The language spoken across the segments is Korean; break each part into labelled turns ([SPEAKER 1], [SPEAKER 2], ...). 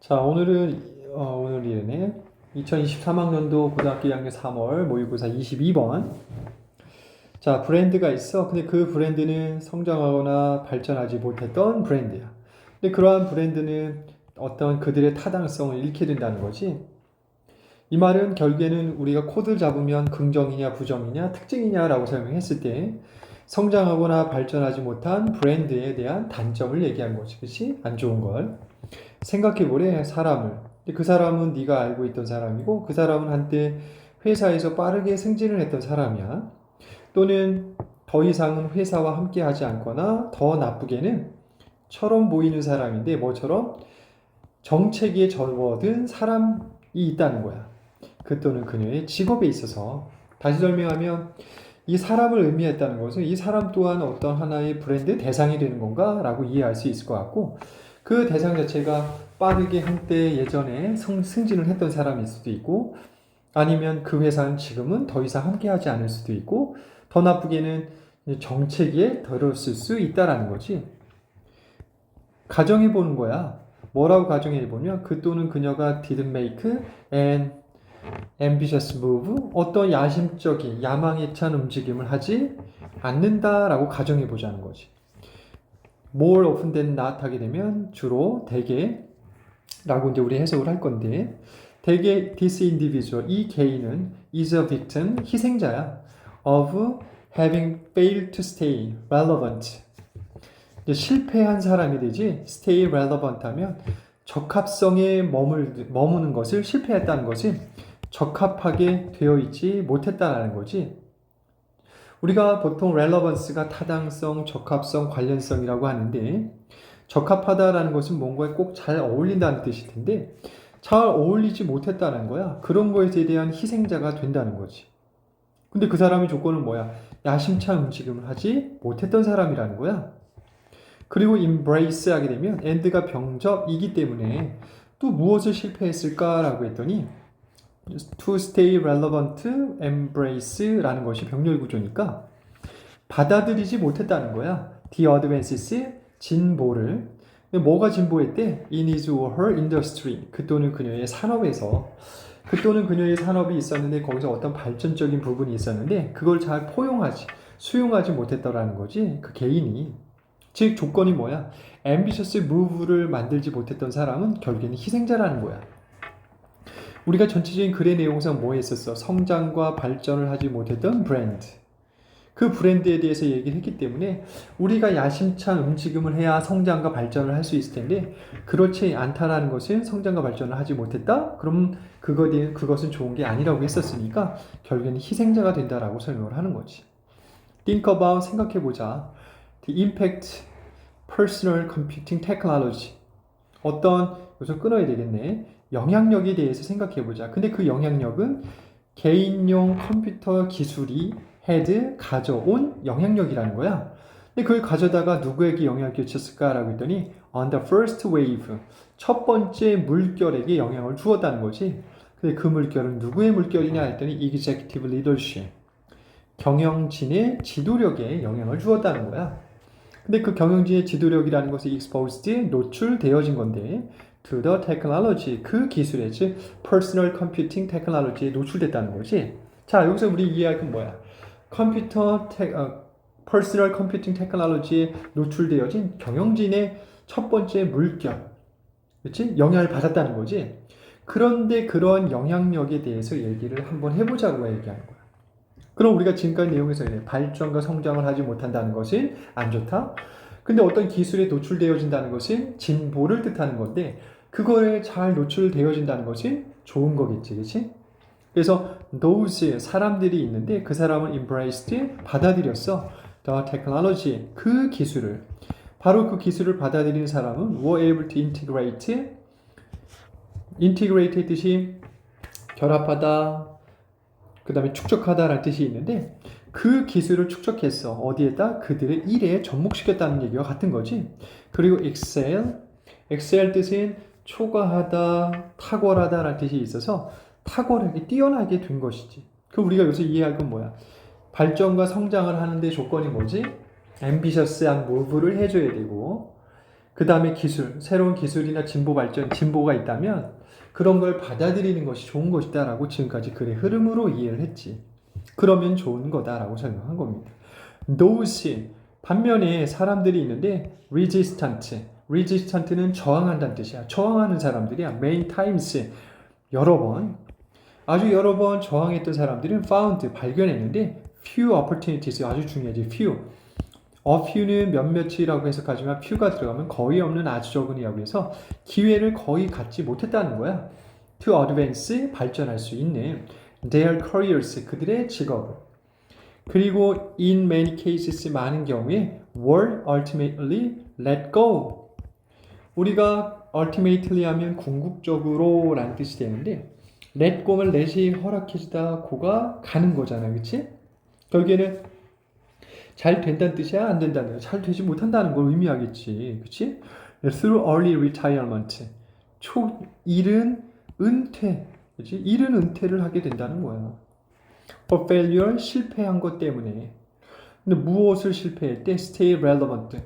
[SPEAKER 1] 자, 오늘이네. 2023학년도 고등학교 2학년 3월 모의고사 22번. 자, 브랜드가 있어. 근데 그 브랜드는 성장하거나 발전하지 못했던 브랜드야. 근데 그러한 브랜드는 어떤 그들의 타당성을 잃게 된다는 거지. 이 말은 결국에는 우리가 코드를 잡으면 긍정이냐 부정이냐 특징이냐라고 설명했을 때 성장하거나 발전하지 못한 브랜드에 대한 단점을 얘기한 거지. 그치? 안 좋은 걸. 생각해보래, 사람을. 근데 그 사람은 네가 알고 있던 사람이고 그 사람은 한때 회사에서 빠르게 승진을 했던 사람이야. 또는 더 이상은 회사와 함께 하지 않거나 더 나쁘게는 처럼 보이는 사람인데 뭐처럼 정체기에 접어든 사람이 있다는 거야. 그 또는 그녀의 직업에 있어서. 다시 설명하면 이 사람을 의미했다는 것은 이 사람 또한 어떤 하나의 브랜드 대상이 되는 건가? 라고 이해할 수 있을 것 같고 그 대상 자체가 빠르게 한때 예전에 승진을 했던 사람일 수도 있고 아니면 그 회사는 지금은 더 이상 함께하지 않을 수도 있고 더 나쁘게는 정체기에 들었을 수 있다라는 거지. 가정해 보는 거야. 뭐라고 가정해 보면 그 또는 그녀가 didn't make an ambitious move, 어떤 야심적인 야망에 찬 움직임을 하지 않는다라고 가정해 보자는 거지. more often than not 하게 되면 주로 대개 라고 이제 우리 해석을 할 건데 대개 this individual, 이 개인은 is a victim, 희생자야 of having failed to stay relevant. 이제 실패한 사람이 되지 stay relevant 하면 적합성에 머무는 것을 실패했다는 것이 적합하게 되어 있지 못했다는 거지. 우리가 보통 relevance가 타당성, 적합성, 관련성이라고 하는데 적합하다라는 것은 뭔가에 꼭 잘 어울린다는 뜻일 텐데 잘 어울리지 못했다는 거야. 그런 것에 대한 희생자가 된다는 거지. 근데 그 사람의 조건은 뭐야? 야심찬 움직임을 하지 못했던 사람이라는 거야. 그리고 embrace 하게 되면 and가 병접이기 때문에 또 무엇을 실패했을까라고 했더니 to stay relevant, embrace라는 것이 병렬 구조니까 받아들이지 못했다는 거야. the advances, 진보를. 뭐가 진보했대? in his or her industry, 그 또는 그녀의 산업에서. 그 또는 그녀의 산업이 있었는데 거기서 어떤 발전적인 부분이 있었는데 그걸 잘 포용하지, 수용하지 못했다라는 거지. 그 개인이. 즉 조건이 뭐야? ambitious move를 만들지 못했던 사람은 결국에는 희생자라는 거야. 우리가 전체적인 글의 내용상 뭐 했었어? 성장과 발전을 하지 못했던 브랜드. 그 브랜드에 대해서 얘기를 했기 때문에 우리가 야심찬 움직임을 해야 성장과 발전을 할 수 있을 텐데 그렇지 않다라는 것은 성장과 발전을 하지 못했다? 그럼 그것은 좋은 게 아니라고 했었으니까 결국에는 희생자가 된다라고 설명을 하는 거지. Think about, 생각해보자. The impact personal computing technology. 어떤, 여기서 끊어야 되겠네. 영향력에 대해서 생각해보자. 근데 그 영향력은 개인용 컴퓨터 기술이 가져온 영향력이라는 거야. 근데 그걸 가져다가 누구에게 영향을 끼쳤을까라고 했더니 on the first wave, 첫 번째 물결에게 영향을 주었다는 거지. 근데 그 물결은 누구의 물결이냐 했더니 executive leadership, 경영진의 지도력에 영향을 주었다는 거야. 근데 그 경영진의 지도력이라는 것이 exposed, 노출되어진 건데 to the technology, 그 기술에, 즉 personal computing technology에 노출됐다는 거지. 자, 여기서 우리 이해할 건 뭐야? personal computing technology에 노출되어진 경영진의 첫 번째 물결, 그렇지? 영향을 받았다는 거지. 그런데 그런 영향력에 대해서 얘기를 한번 해보자고 얘기하는 거야. 그럼 우리가 지금까지 내용에서 발전과 성장을 하지 못한다는 것은 안 좋다. 근데 어떤 기술에 노출되어진다는 것은 진보를 뜻하는 건데 그거에 잘 노출되어진다는 것은 좋은 거겠지, 그렇지? 그래서 those, 사람들이 있는데 그 사람은 embraced, 받아들였어. the technology, 그 기술을. 바로 그 기술을 받아들인 사람은 were able to integrate의 뜻이 결합하다, 그 다음에 축적하다라는 뜻이 있는데 그 기술을 축적했어. 어디에다? 그들의 일에 접목시켰다는 얘기와 같은 거지. 그리고 excel 뜻은 초과하다, 탁월하다라는 뜻이 있어서 탁월하게, 뛰어나게 된 것이지. 그 우리가 요새 이해할 건 뭐야? 발전과 성장을 하는데 조건이 뭐지? ambitious한 move를 해줘야 되고 그 다음에 기술, 새로운 기술이나 진보 발전, 진보가 있다면 그런 걸 받아들이는 것이 좋은 것이다라고 지금까지 글의 흐름으로 이해를 했지. 그러면 좋은 거다라고 설명한 겁니다. Those, 반면에 사람들이 있는데 resistant는 저항한다는 뜻이야. 저항하는 사람들이야. Many times, 여러 번, 아주 여러 번 저항했던 사람들은 found, 발견했는데 few opportunities, 아주 중요하지. few. few는 몇몇이라고 해석하지만 few가 들어가면 거의 없는 아주 적은이라고 해서 기회를 거의 갖지 못했다는 거야. To advance, 발전할 수 있는 their careers, 그들의 직업을. 그리고 in many cases, 많은 경우에 were ultimately let go. 우리가 ultimately 하면 궁극적으로 라는 뜻이 되는데 let go면 let이 허락해지다 고가 가는 거잖아. 그치? 결국에는 잘 된다는 뜻이야? 안 된다는 뜻이야? 잘 되지 못한다는 걸 의미하겠지. 그치? Through early retirement. 이른 은퇴. 그치? 이른 은퇴를 하게 된다는 거야. For failure, 실패한 것 때문에. 근데 무엇을 실패했대? Stay relevant.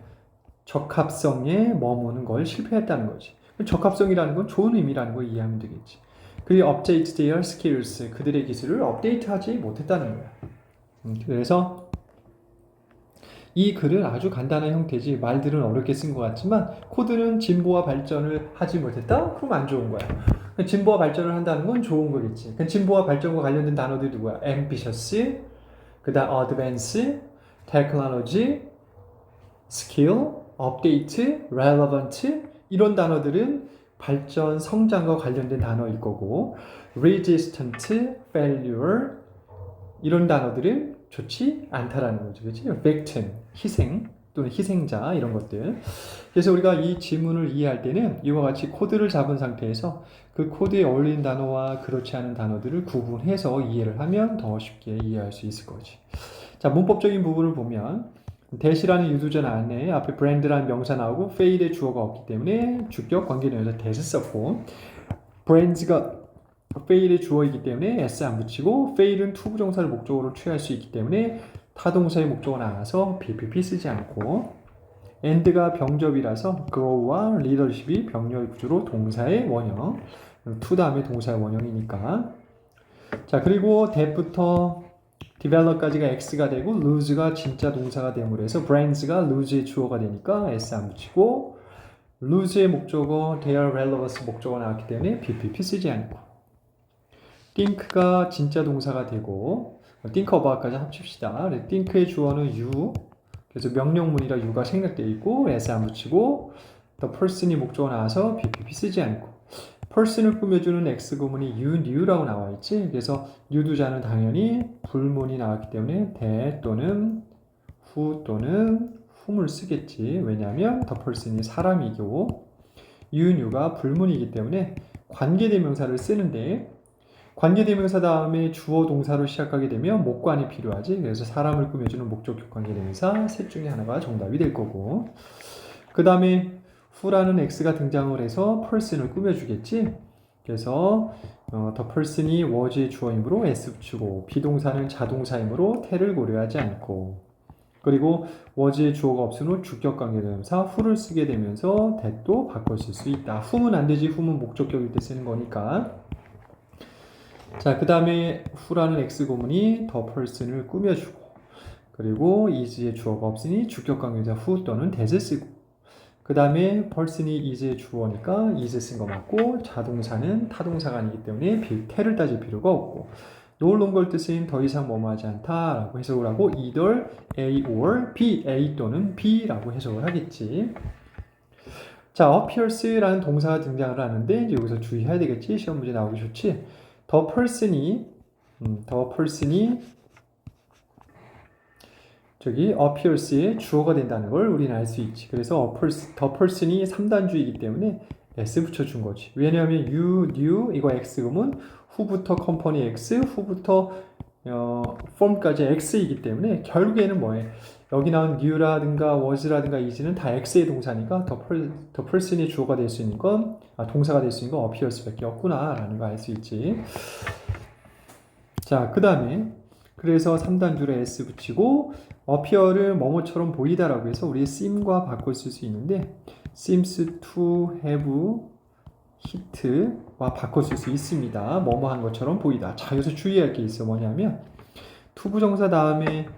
[SPEAKER 1] 적합성에 머무는 걸 실패했다는 거지. 적합성이라는 건 좋은 의미라는 걸 이해하면 되겠지. 그리고 update their skills. 그들의 기술을 업데이트하지 못했다는 거야. 그래서 이 글은 아주 간단한 형태지 말들은 어렵게 쓴 것 같지만 코드는 진보와 발전을 하지 못했다? 그럼 안 좋은 거야. 진보와 발전을 한다는 건 좋은 거겠지. 진보와 발전과 관련된 단어들이 누구야? ambitious, 그 다음 advance, technology, skill, update, relevant 이런 단어들은 발전, 성장과 관련된 단어일 거고 resistant, failure 이런 단어들은 좋지 않다라는 거죠. 그렇지? victim, 희생 또는 희생자 이런 것들. 그래서 우리가 이 지문을 이해할 때는 이와 같이 코드를 잡은 상태에서 그 코드에 어울리는 단어와 그렇지 않은 단어들을 구분해서 이해를 하면 더 쉽게 이해할 수 있을 거지. 자, 문법적인 부분을 보면 대시라는 유두절 안에 앞에 brand라는 명사 나오고 fail의 주어가 없기 때문에 주격 관계대명사 that을 썼고 brands가 fail의 주어이기 때문에 s 안 붙이고 fail은 투부정사를 목적으로 취할 수 있기 때문에 타동사의 목적어 나와서 bpp 쓰지 않고 and가 병접이라서 grow와 leadership이 병렬 구조로 동사의 원형 to 다음에 동사의 원형이니까 자 그리고 that부터 develop까지가 x가 되고 lose가 진짜 동사가 됨으로 해서 brands가 lose의 주어가 되니까 s 안 붙이고 lose의 목적어 their relevance 목적어 나왔기 때문에 bpp 쓰지 않고 think가 진짜 동사가 되고 think about까지 합칩시다. think의 주어는 you 그래서 명령문이라 you가 생략되어 있고 s 안 붙이고 the person이 목적어 나와서 bpp 쓰지 않고 person을 꾸며주는 x 구문이 you, new라고 나와 있지. 그래서 유두자는 당연히 불문이 나왔기 때문에 that 또는 who 또는 whom을 쓰겠지. 왜냐하면 the person이 사람이고 you, new가 불문이기 때문에 관계대명사를 쓰는데 관계대명사 다음에 주어 동사로 시작하게 되면 목관이 필요하지. 그래서 사람을 꾸며주는 목적격 관계대명사 셋 중에 하나가 정답이 될 거고 그 다음에 who라는 x가 등장을 해서 person을 꾸며주겠지. 그래서 the person이 was의 주어이므로 s 붙이고 비동사는 자동사이므로 태를 고려하지 않고 그리고 was의 주어가 없으므로 주격 관계대명사 who를 쓰게 되면서 that도 바꿔 쓸 수 있다. whom은 안 되지. whom은 목적격일 때 쓰는 거니까. 자, 그 다음에 who라는 x 구문이 the person을 꾸며주고 그리고 is의 주어가 없으니 주격 관계자 who 또는 that을 쓰고 그 다음에 person이 is의 주어니까 is 쓴 거 맞고 자동사는 타동사가 아니기 때문에 태를 따질 필요가 없고 no longer 뜻은 더 이상 뭐뭐 하지 않다 라고 해석을 하고 either A or B, A 또는 B라고 해석을 하겠지. 자, appears라는 동사가 등장을 하는데 이제 여기서 주의해야 되겠지. 시험 문제 나오기 좋지. the person이 저기 appears의 주어가 된다는 걸 우리는 알 수 있지. 그래서 the person이 3단주이기 때문에 s 붙여준 거지. 왜냐하면 you, new 이거 x금은 who부터 company x, who부터 form까지 x이기 때문에 결국에는 뭐해? 여기 나온 new라든가 was라든가 is는 다 x의 동사니까 the person이 주어가 될 수 있는 건 동사가 될 수 있는 건 appears밖에 없구나 라는 거 알 수 있지. 자, 그 다음에 그래서 3단주로 s 붙이고 appear을 뭐뭐처럼 보이다라고 해서 우리 seem과 바꿔 쓸 수 있는데 seems to have hit와 바꿨을 수 있습니다. 뭐뭐 한 것처럼 보이다. 자, 여기서 주의할 게 있어. 뭐냐면 to 부정사 다음에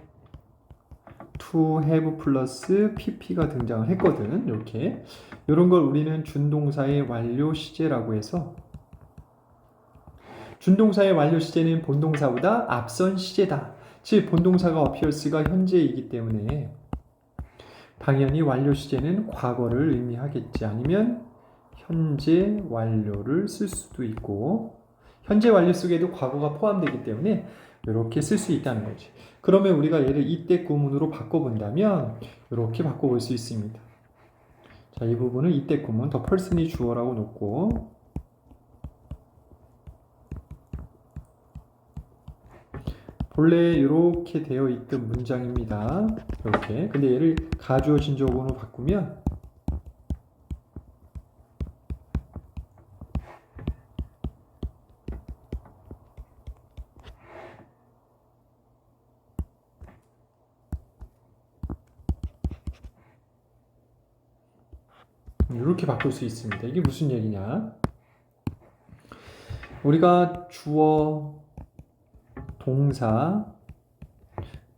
[SPEAKER 1] to have 플러스 pp가 등장을 했거든. 이렇게 이런 걸 우리는 준동사의 완료 시제라고 해서 준동사의 완료 시제는 본동사보다 앞선 시제다. 즉 본동사가 appears가 현재이기 때문에 당연히 완료 시제는 과거를 의미하겠지. 아니면 현재 완료를 쓸 수도 있고 현재 완료 속에도 과거가 포함되기 때문에 이렇게 쓸 수 있다는 거지. 그러면 우리가 얘를 이때 구문으로 바꿔본다면 이렇게 바꿔볼 수 있습니다. 자, 이 부분은 이때 구문 더 person이 주어라고 놓고 본래 이렇게 되어 있던 문장입니다. 이렇게. 근데 얘를 가주어 진주어로 바꾸면 이렇게 바꿀 수 있습니다. 이게 무슨 얘기냐? 우리가 주어, 동사,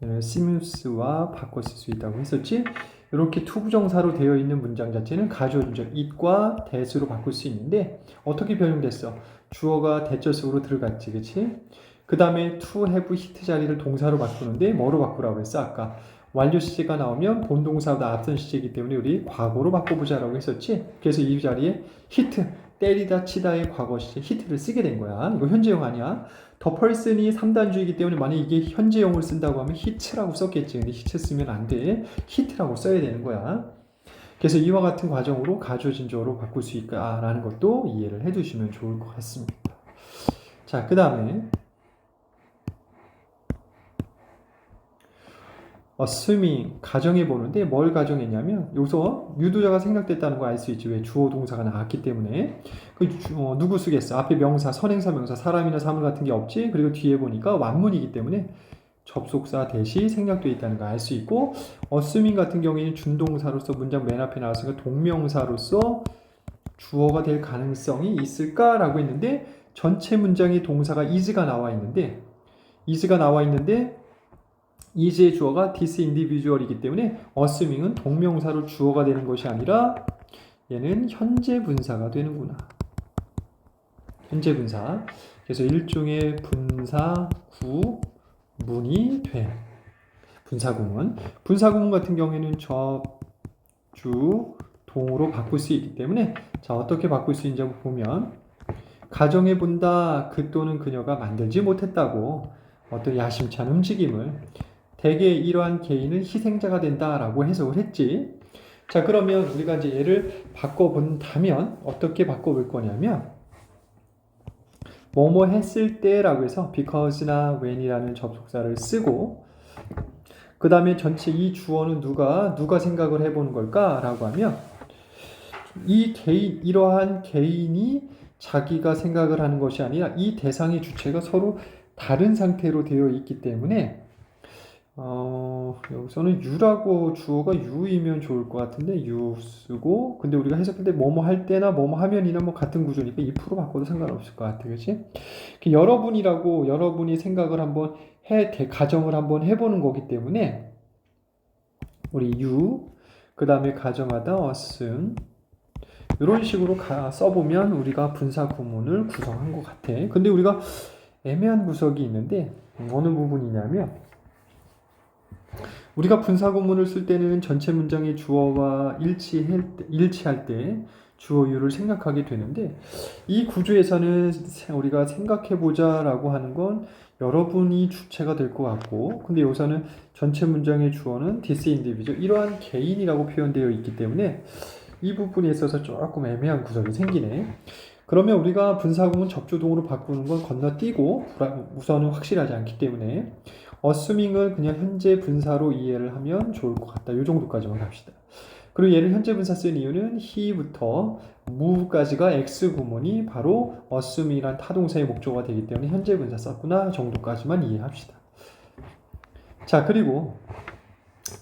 [SPEAKER 1] seems와 바꿔 쓸 수 있다고 했었지? 이렇게 투부정사로 되어 있는 문장 자체는 가주어 진주어 it과 that으로 바꿀 수 있는데 어떻게 변형됐어? 주어가 대절 속으로 들어갔지, 그치? 그 다음에 to have hit 자리를 동사로 바꾸는데 뭐로 바꾸라고 했어? 아까 완료 시제가 나오면 본동사보다 앞선 시제이기 때문에 우리 과거로 바꿔보자라고 했었지? 그래서 이 자리에 hit, 때리다 치다의 과거 시제 hit를 쓰게 된 거야. 이거 현재형 아니야? 더 person이 3단주이기 때문에 만약 이게 현재형을 쓴다고 하면 hit라고 썼겠지. 근데 hit 쓰면 안 돼. hit라고 써야 되는 거야. 그래서 이와 같은 과정으로 가주어 진주어로 바꿀 수 있다라는 것도 이해를 해두시면 좋을 것 같습니다. 자, 그 다음에 assuming 가정해 보는데 뭘 가정했냐면 여기서 유도자가 생략됐다는 거 알 수 있지. 왜? 주어 동사가 나왔기 때문에. 누구 쓰겠어? 앞에 명사, 선행사 명사, 사람이나 사물 같은 게 없지. 그리고 뒤에 보니까 완문이기 때문에 접속사 대시 생략되어 있다는 거 알 수 있고, assuming 같은 경우에는 준동사로서 문장 맨 앞에 나왔으니까 동명사로서 주어가 될 가능성이 있을까라고 했는데 전체 문장의 동사가 is가 나와 있는데 is의 주어가 this individual이기 때문에 assuming은 동명사로 주어가 되는 것이 아니라 얘는 현재 분사가 되는구나. 현재 분사. 그래서 일종의 분사 구문이 돼. 분사구문. 분사구문 같은 경우에는 접주 동으로 바꿀 수 있기 때문에 자, 어떻게 바꿀 수 있는지 한번 보면 가정해 본다. 그 또는 그녀가 만들지 못했다고 어떤 야심찬 움직임을 대개 이러한 개인은 희생자가 된다라고 해석을 했지. 자, 그러면 우리가 이제 얘를 바꿔본다면 어떻게 바꿔볼 거냐면 뭐뭐 했을 때라고 해서 because나 when이라는 접속사를 쓰고 그 다음에 전체 이 주어는 누가 생각을 해보는 걸까라고 하면 이 개인, 이러한 개인이 자기가 생각을 하는 것이 아니라 이 대상의 주체가 서로 다른 상태로 되어 있기 때문에 여기서는 you라고 주어가 you이면 좋을 것 같은데 you 쓰고 근데 우리가 해석할 때 뭐뭐 할 때나 뭐뭐 하면이나 뭐 같은 구조니까 if로 바꿔도 상관없을 것 같아. 그치? 여러분이 생각을 한번 가정을 한번 해보는 거기 때문에 우리 you 그 다음에 가정하다 assume 이런 식으로 써보면 우리가 분사 구문을 구성한 것 같아. 근데 우리가 애매한 구석이 있는데 어느 부분이냐면 우리가 분사 구문을 쓸 때는 전체 문장의 주어와 일치할 때 주어 you를 생각하게 되는데 이 구조에서는 우리가 생각해보자 라고 하는 건 여러분이 주체가 될 것 같고 근데 여기서는 전체 문장의 주어는 this individual 이러한 개인이라고 표현되어 있기 때문에 이 부분에 있어서 조금 애매한 구석이 생기네. 그러면 우리가 분사구문 접주동으로 바꾸는 건 건너뛰고 우선은 확실하지 않기 때문에 assuming을 그냥 현재 분사로 이해를 하면 좋을 것 같다. 이 정도까지만 합시다. 그리고 얘를 현재 분사 쓴 이유는 he부터 move까지가 X구문이 바로 assuming이란 타동사의 목적어가 되기 때문에 현재 분사 썼구나 정도까지만 이해합시다. 자, 그리고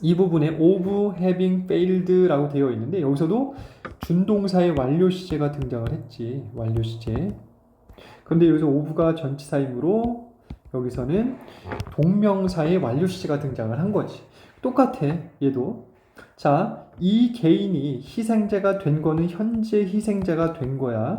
[SPEAKER 1] 이 부분에 of having failed라고 되어 있는데 여기서도 준동사의 완료 시제가 등장을 했지. 완료 시제. 그런데 여기서 of가 전치사이므로 여기서는 동명사의 완료 시제가 등장을 한 거지. 똑같아. 얘도. 자, 이 개인이 희생자가 된 거는 현재 희생자가 된 거야.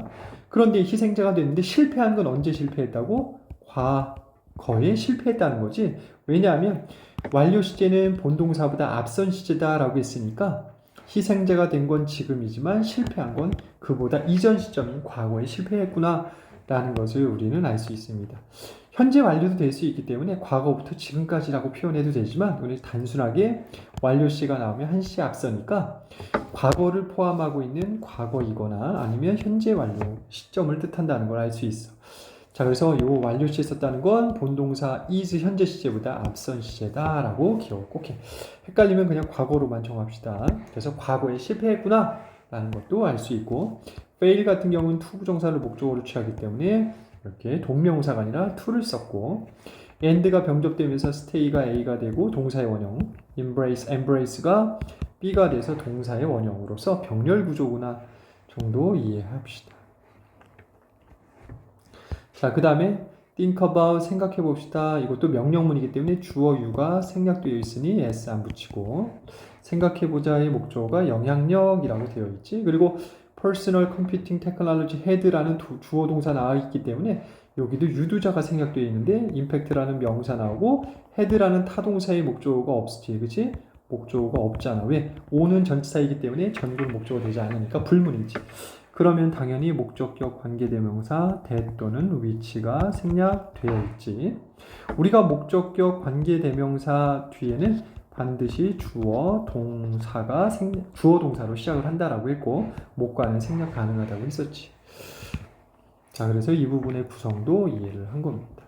[SPEAKER 1] 그런데 희생자가 됐는데 실패한 건 언제 실패했다고? 과거에 실패했다는 거지. 왜냐하면 완료 시제는 본동사보다 앞선 시제다라고 했으니까 희생자가 된 건 지금이지만 실패한 건 그보다 이전 시점인 과거에 실패했구나 라는 것을 우리는 알 수 있습니다. 현재 완료도 될 수 있기 때문에 과거부터 지금까지라고 표현해도 되지만 우리 단순하게 완료 시가 나오면 한 시 앞서니까 과거를 포함하고 있는 과거이거나 아니면 현재 완료 시점을 뜻한다는 걸 알 수 있어. 자, 그래서 이 완료 시에 썼다는 건 본동사 is 현재 시제보다 앞선 시제다라고 기억을 꼭 해. 헷갈리면 그냥 과거로만 정합시다. 그래서 과거에 실패했구나 라는 것도 알 수 있고, fail 같은 경우는 to 부정사를 목적어로 취하기 때문에 이렇게 동명사가 아니라 to를 썼고, and가 병접되면서 stay가 a가 되고 동사의 원형, embrace가 b가 돼서 동사의 원형으로서 병렬 구조구나 정도 이해합시다. 자, 그 다음에 think about 생각해 봅시다. 이것도 명령문이기 때문에 주어 you가 생략되어 있으니 s 안 붙이고, 생각해 보자의 목적어가 영향력이라고 되어 있지. 그리고 personal computing technology head라는 주어 동사 나와 있기 때문에 여기도 유두자가 생략되어 있는데 impact라는 명사 나오고 head라는 타동사의 목적어가 없지, 그치? 목적어가 없잖아. 왜? o는 전치사이기 때문에 전분 목적어 되지 않으니까 불문이지. 그러면 당연히 목적격 관계대명사 that 또는 which가 생략되어 있지. 우리가 목적격 관계대명사 뒤에는 반드시 주어 동사로 시작을 한다라고 했고 목과는 생략 가능하다고 했었지. 자, 그래서 이 부분의 구성도 이해를 한 겁니다.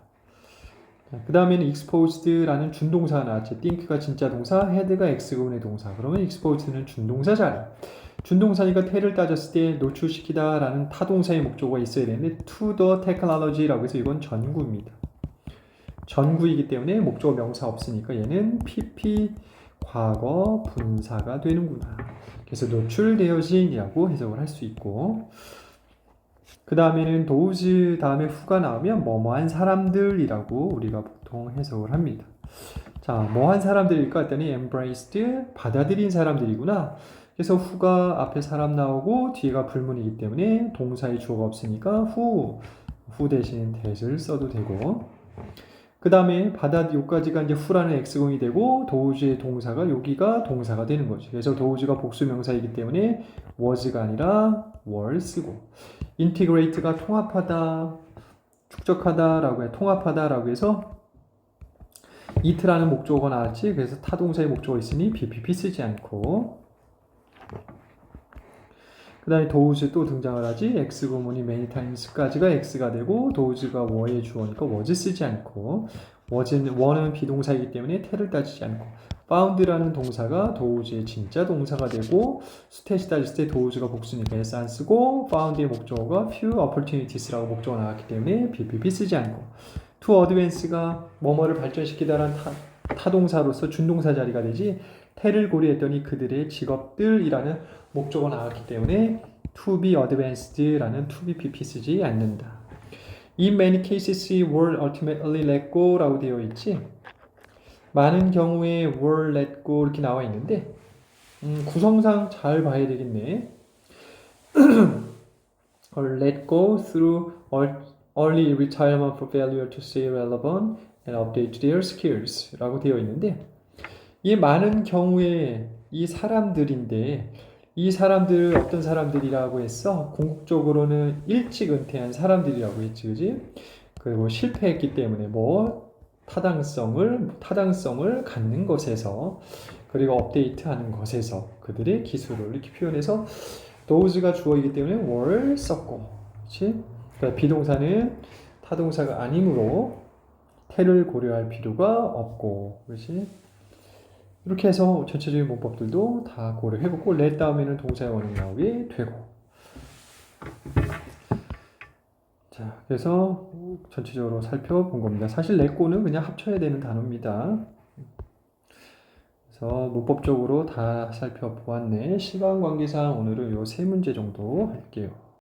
[SPEAKER 1] 그 다음에는 exposed라는 준동사가 나왔지. think가 진짜 동사, had가 X구문의 동사. 그러면 exposed는 준동사 자리. 준동사니까 te를 따졌을 때 노출시키다 라는 타동사의 목적어가 있어야 되는데 to the technology라고 해서 이건 전구입니다. 전구이기 때문에 목적어 명사 없으니까 얘는 PP 과거 분사가 되는구나. 그래서 노출되어진이라고 해석을 할 수 있고, 그 다음에는 those 다음에 who가 나오면 뭐뭐한 사람들이라고 우리가 보통 해석을 합니다. 자, 뭐한 사람들일까 했더니 embraced 받아들인 사람들이구나. 그래서 who가 앞에 사람 나오고 뒤가 불문이기 때문에 동사의 주어가 없으니까 who 대신 that을 써도 되고, 그 다음에 여기까지가 이제 who라는 x공이 되고 does의 동사가 여기가 동사가 되는 거죠. 그래서 does가 복수명사이기 때문에 was가 아니라 were 쓰고, integrate가 통합하다, 축적하다라고 해, 통합하다라고 해서 it라는 목적어가 나왔지. 그래서 타동사의 목적어 있으니 bpp 쓰지 않고, 그 다음에 does 또 등장을 하지. X구문이 many times까지가 X가 되고 does가 were의 주어니까 was 쓰지 않고, were는 비동사이기 때문에 te를 따지지 않고, found라는 동사가 does의 진짜 동사가 되고 스탯이 따질 때 does가 복수니까 S 안 쓰고, found의 목적어가 few opportunities라고 목적어가 나왔기 때문에 BPP 쓰지 않고, to advance가 뭐뭐를 발전시키다라는 타동사로서 준동사 자리가 되지. te를 고려했더니 그들의 직업들이라는 목적어 나왔기 때문에 to be advanced라는 to be pp 쓰지 않는다. In many cases were ultimately let go라고 되어 있지. 많은 경우에 were let go 이렇게 나와 있는데 구성상 잘 봐야 되겠네. let go through early retirement for failure to stay relevant and update their skills 라고 되어 있는데, 이 많은 경우에 이 사람들인데 이 사람들 어떤 사람들이라고 했어? 궁극적으로는 일찍 은퇴한 사람들이라고 했지, 그지? 그리고 실패했기 때문에 타당성을 갖는 것에서, 그리고 업데이트하는 것에서 그들의 기술을 이렇게 표현해서 does가 주어이기 때문에 were 썼고, 그렇지? 그러니까 비동사는 타동사가 아니므로 te를 고려할 필요가 없고, 그렇지? 이렇게 해서 전체적인 문법들도 다 고려해보고 let 다음에는 동사의 원형 나오게 되고, 자, 그래서 전체적으로 살펴본 겁니다. 사실 let go는 그냥 합쳐야 되는 단어입니다. 그래서 문법적으로 다 살펴보았네. 시간 관계상 오늘은 요 세 문제 정도 할게요.